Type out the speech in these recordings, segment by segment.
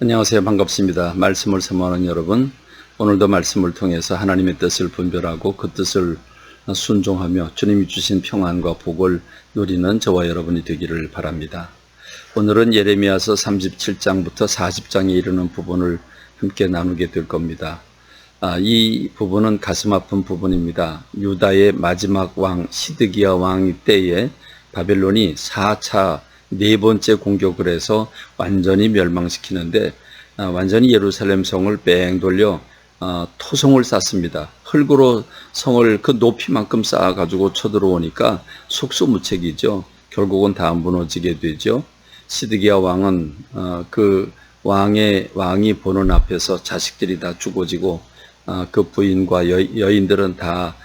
안녕하세요. 반갑습니다. 말씀을 사모하는 여러분, 오늘도 말씀을 통해서 하나님의 뜻을 분별하고 그 뜻을 순종하며 주님이 주신 평안과 복을 누리는 저와 여러분이 되기를 바랍니다. 오늘은 예레미야서 37장부터 40장에 이르는 부분을 함께 나누게 될 겁니다. 이 부분은 가슴 아픈 부분입니다. 유다의 마지막 왕 시드기야 왕 때에 바벨론이 4차 네 번째 공격을 해서 완전히 멸망시키는데 완전히 예루살렘 성을 뺑 돌려 토성을 쌓습니다. 흙으로 성을 그 높이만큼 쌓아가지고 쳐들어오니까 속수무책이죠. 결국은 다 무너지게 되죠. 시드기야 왕은 그 왕이 보는 앞에서 자식들이 다 죽어지고 그 부인과 여인들은 다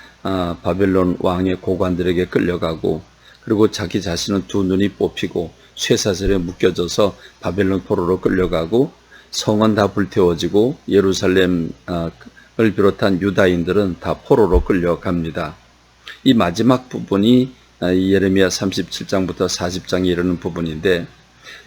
바벨론 왕의 고관들에게 끌려가고, 그리고 자기 자신은 두 눈이 뽑히고 쇠사슬에 묶여져서 바벨론 포로로 끌려가고, 성은 다 불태워지고 예루살렘을 비롯한 유다인들은 다 포로로 끌려갑니다. 이 마지막 부분이 예레미야 37장부터 40장에 이르는 부분인데,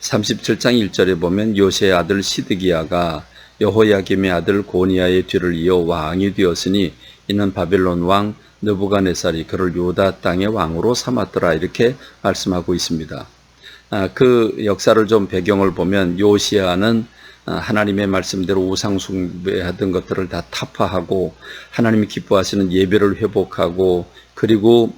37장 1절에 보면 요새의 아들 시드기야가 여호야김의 아들 고니야의 뒤를 이어 왕이 되었으니 이는 바벨론 왕 느부갓네살이 그를 유다 땅의 왕으로 삼았더라, 이렇게 말씀하고 있습니다. 그 역사를 좀 배경을 보면 요시야는 하나님의 말씀대로 우상 숭배하던 것들을 다 타파하고 하나님이 기뻐하시는 예배를 회복하고, 그리고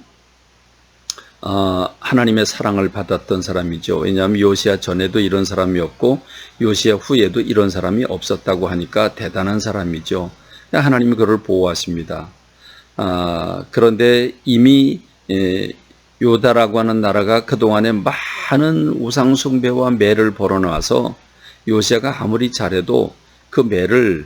하나님의 사랑을 받았던 사람이죠. 왜냐하면 요시야 전에도 이런 사람이었고 요시야 후에도 이런 사람이 없었다고 하니까 대단한 사람이죠. 하나님이 그를 보호하십니다. 그런데 이미 요다라고 하는 나라가 그동안에 많은 우상 숭배와 매를 벌어놔서 요시야가 아무리 잘해도 그 매를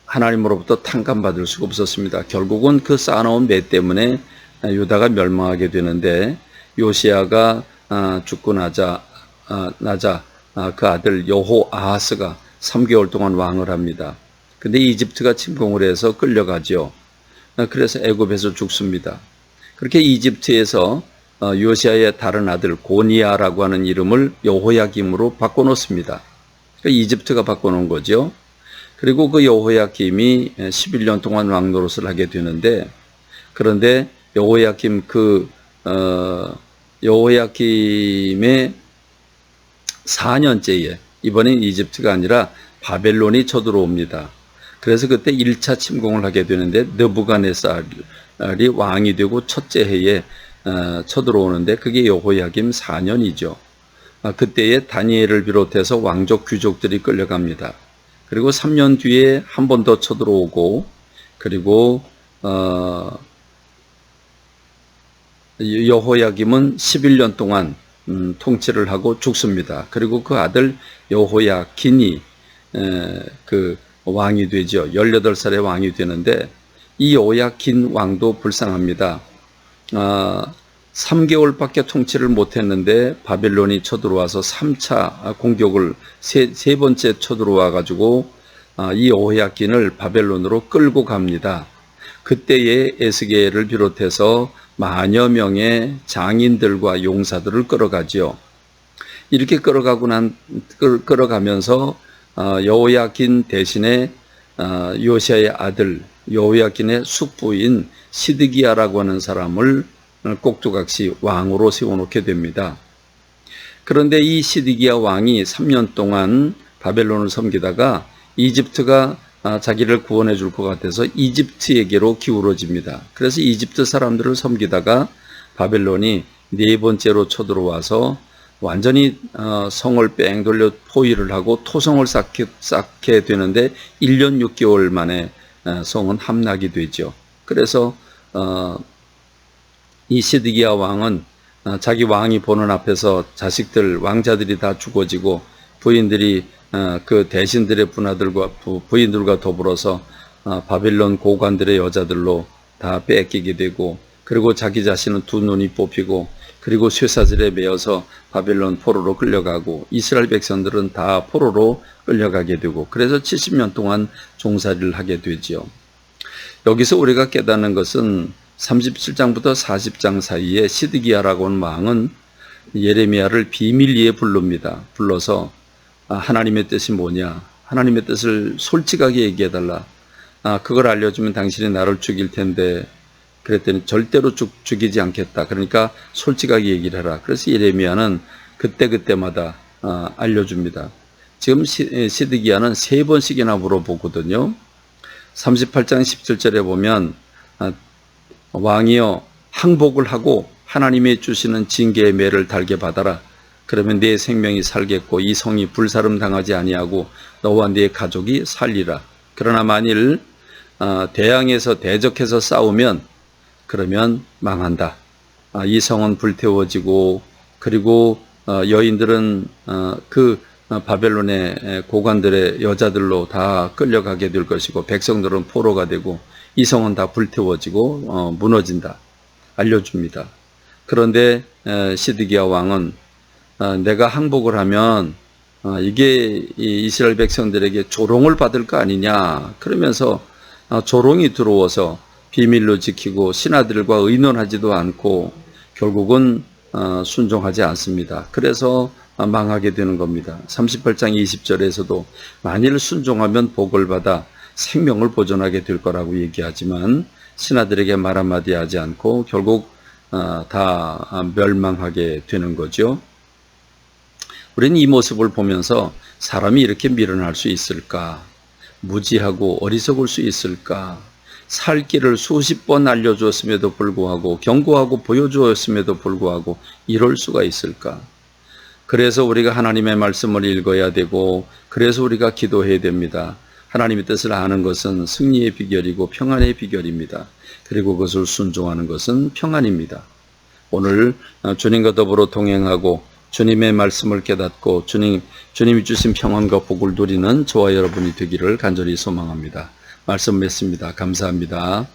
하나님으로부터 탕감받을 수가 없었습니다. 결국은 그 쌓아놓은 매 때문에 유다가 멸망하게 되는데, 요시야가 죽고 나자 그 아들 여호아하스가 3개월 동안 왕을 합니다. 근데 이집트가 침공을 해서 끌려가죠. 그래서 애굽에서 죽습니다. 그렇게 이집트에서 요시야의 다른 아들 고니야라고 하는 이름을 여호야김으로 바꿔놓습니다. 그러니까 이집트가 바꿔놓은 거죠. 그리고 그 여호야김이 11년 동안 왕 노릇을 하게 되는데, 그런데 여호야김의 4년째에 이번엔 이집트가 아니라 바벨론이 쳐들어옵니다. 그래서 그때 1차 침공을 하게 되는데 느부갓네살이 왕이 되고 첫째 해에 쳐들어오는데 그게 여호야김 4년이죠. 그때에 다니엘을 비롯해서 왕족 귀족들이 끌려갑니다. 그리고 3년 뒤에 한 번 더 쳐들어오고, 그리고 여호야김은 11년 동안 통치를 하고 죽습니다. 그리고 그 아들 여호야긴이 그 왕이 되죠. 18살의 왕이 되는데, 이 여호야긴 왕도 불쌍합니다. 3개월밖에 통치를 못했는데 바벨론이 쳐들어와서 3차 공격을 세 번째 쳐들어와 가지고 이 여호야긴을 바벨론으로 끌고 갑니다. 그때에 에스겔을 비롯해서 만여 명의 장인들과 용사들을 끌어가지요. 이렇게 끌어가면서 여호야긴 대신에 요시야의 아들 여호야긴의 숙부인 시드기야라고 하는 사람을 꼭두각시 왕으로 세워놓게 됩니다. 그런데 이 시드기야 왕이 3년 동안 바벨론을 섬기다가 이집트가 자기를 구원해 줄 것 같아서 이집트에게로 기울어집니다. 그래서 이집트 사람들을 섬기다가 바벨론이 네 번째로 쳐들어와서 완전히 성을 뺑 돌려 포위를 하고 토성을 쌓게 되는데 1년 6개월 만에 성은 함락이 되죠. 그래서 이 시드기야 왕은 자기 왕이 보는 앞에서 자식들, 왕자들이 다 죽어지고 부인들이 그 대신들의 분하들과 부인들과 더불어서 바벨론 고관들의 여자들로 다 뺏기게 되고, 그리고 자기 자신은 두 눈이 뽑히고, 그리고 쇠사슬에 매어서 바벨론 포로로 끌려가고, 이스라엘 백성들은 다 포로로 끌려가게 되고, 그래서 70년 동안 종살이를 하게 되지요. 여기서 우리가 깨닫는 것은 37장부터 40장 사이에 시드기야라고 하는 왕은 예레미야를 비밀리에 불러서 하나님의 뜻이 뭐냐? 하나님의 뜻을 솔직하게 얘기해달라. 그걸 알려주면 당신이 나를 죽일 텐데, 그랬더니 절대로 죽이지 않겠다. 그러니까 솔직하게 얘기를 해라. 그래서 예레미야는 그때그때마다 알려줍니다. 지금 시드기야는 3번씩이나 물어보거든요. 38장 17절에 보면 왕이여 항복을 하고 하나님이 주시는 징계의 매를 달게 받아라. 그러면 네 생명이 살겠고 이 성이 불사름 당하지 아니하고 너와 네 가족이 살리라. 그러나 만일 대항해서 대적해서 싸우면 그러면 망한다. 이 성은 불태워지고 그리고 여인들은 그 바벨론의 고관들의 여자들로 다 끌려가게 될 것이고 백성들은 포로가 되고 이 성은 다 불태워지고 무너진다. 알려줍니다. 그런데 시드기야 왕은 내가 항복을 하면 이게 이스라엘 백성들에게 조롱을 받을 거 아니냐. 그러면서 조롱이 들어와서 비밀로 지키고 신하들과 의논하지도 않고 결국은 순종하지 않습니다. 그래서 망하게 되는 겁니다. 38장 20절에서도 만일 순종하면 복을 받아 생명을 보존하게 될 거라고 얘기하지만 신하들에게 말 한마디 하지 않고 결국 다 멸망하게 되는 거죠. 우리는 이 모습을 보면서 사람이 이렇게 미련할 수 있을까? 무지하고 어리석을 수 있을까? 살 길을 수십 번 알려주었음에도 불구하고 경고하고 보여주었음에도 불구하고 이럴 수가 있을까? 그래서 우리가 하나님의 말씀을 읽어야 되고 그래서 우리가 기도해야 됩니다. 하나님의 뜻을 아는 것은 승리의 비결이고 평안의 비결입니다. 그리고 그것을 순종하는 것은 평안입니다. 오늘 주님과 더불어 동행하고 주님의 말씀을 깨닫고 주님이 주신 평안과 복을 누리는 저와 여러분이 되기를 간절히 소망합니다. 말씀 맺습니다. 감사합니다.